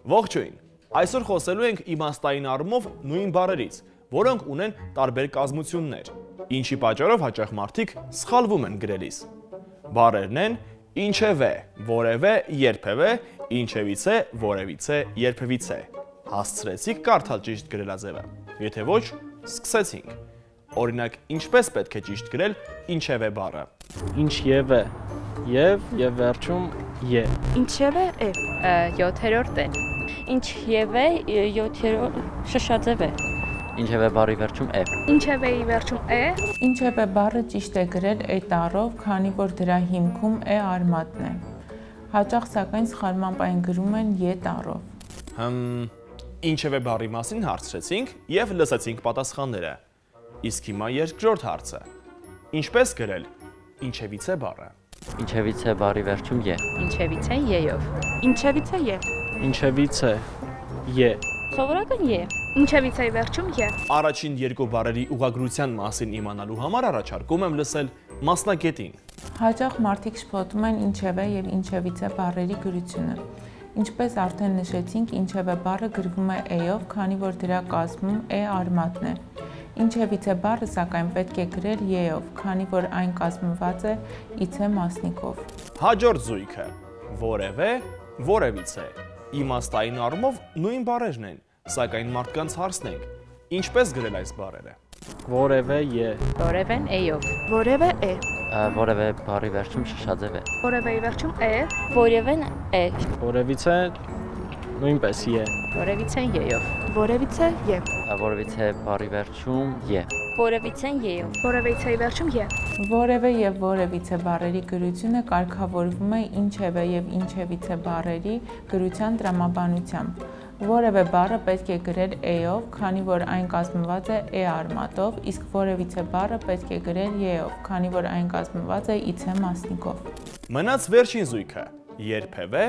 Ողջույն, այսօր խոսելու ենք իմաստային առումով նույն բառերից, որոնք ունեն տարբեր կազմություններ, ինչի պատճառով հաճախ մարդիկ սխալվում են գրելիս։ Բառերն են ինչևէ, որևէ, երբևէ, ինչևիցե, որևիցե, երբևիցե։ Հասցրեցիք կարդալ ճիշտ գրելաձևը։ Եթե ոչ, սկսեցինք։ Օրինակ, ինչպես պետք է ճիշտ գրել ինչևէ բառը։ Ինչևէ, եւ վերջում է։ Ինչևէ է։ 7-րդ է։ Ինչևէ 7-րդ շշաձև է։ Ինչևէ բառի վերջում է։ Ինչևէի վերջում է։ Ինչևէ բառը ճիշտ է գրել է տառով, քանի որ դրա հիմքում է արմատն է։ Հաճախ սակայն սխալմամբ այն գրում են է տառով։ Ինչևէ բառի մասին հարցրեցինք եւ լսեցինք պատասխանները։ Իսկ հիմա երկրորդ հարցը։ Ինչպես գրել ինչևիցե բառը։ Ինչևիցե բառի վերջում է։ Ինչևիցե ե-ով։ Ինչևիցե է։ Ինչևիցե է։ Սովորական է։ Ինչևիցեի վերջում է։ Առաջին երկու բառերի ուղղագրության մասին իմանալու համար առաջարկում եմ լսել մասնագետին։ Հաճախ մարդիկ շփոթում են ինչևէ եւ ինչևիցե բառերի գրությունը։ Ինչպես արդեն նշեցինք, ինչևէ բառը գրվում է է-ով, քանի որ դրա կազմում է արմատն է։ Ինչևիցե բառը սակայն պետք է գրել ե-ով, քանի որ այն կազմված է իցե մասնիկով։ Հաջորդ զույգը՝ որևէ, որևիցե։ Իմաստային առումով նույն բառերն են, սակայն մարդկանց հարցնենք, ինչպես գրել այս բառերը։ Որևէ է։ Որևէն է-ով։ Որևէ է։ Որևէ բառի վերջում շշաձև է։ Որևէի վերջում է։ Որևէն է։ Որևիցե նույնպես է։ Որևիցեն ե-ով։ Որևիցե է։ Որևիցե բառի վերջում է։ Որևիցեն ե-ով։ Որևիցեի վերջում է։ Որևէ եւ որևիցե բառերի գրությունը կարգավորվում է ինչևէ եւ ինչևիցե բառերի գրության տրամաբանությամբ։ Որևէ բառը պետք է գրել է-ով, քանի որ այն կազմված է է արմատով, իսկ որևիցե բառը պետք է գրել ե-ով, քանի որ այն կազմված է իցե մասնիկով։ Մնաց վերջին զույգը՝ երբևէ,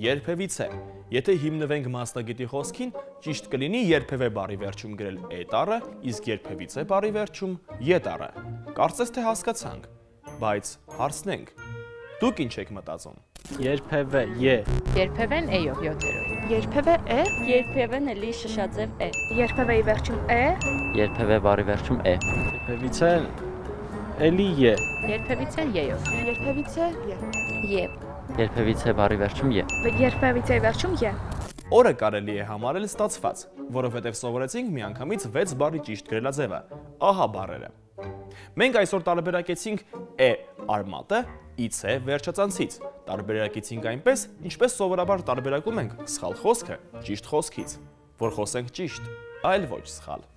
երբևիցե։ Եթե հիմնվենք մասնագետի խոսքին, ճիշտ կլինի երբևէ բառի վերջում գրել է տառը, իսկ երբևիցե բառի վերջում ե տառը։ Կարծես թե հասկացանք, բայց հարցնենք. դուք ինչ եք մտածում։ Երբևէ է։ Երբևեն է-ով 7-րդ։ Երբևէ է։ Երբևեն էլի շշաձև է։ Երբևեի վերջում է։ Երբևէ բառի վերջում է։ Երբևիցե էլի է։ Երբևիցեն ե-ով։ Երբևիցե է։ Ե։ Երբևիցե բառի վերջում է։ Երբևիցեի վերջում է։ Օրը կարելի է համարել ստացված, որովհետև սովորեցինք միանգամից 6 բառի ճիշտ գրելաձևը։ Ահա բառերը։ Մենք այսօր տարբերակեցինք է արմատը իցե վերջածանցից։ Տարբերակեցինք այնպես, ինչպես սովորաբար տարբերակում ենք սխալ խոսքը ճիշտ խոսքից, որ խոսենք ճիշտ, այլ ոչ սխալ։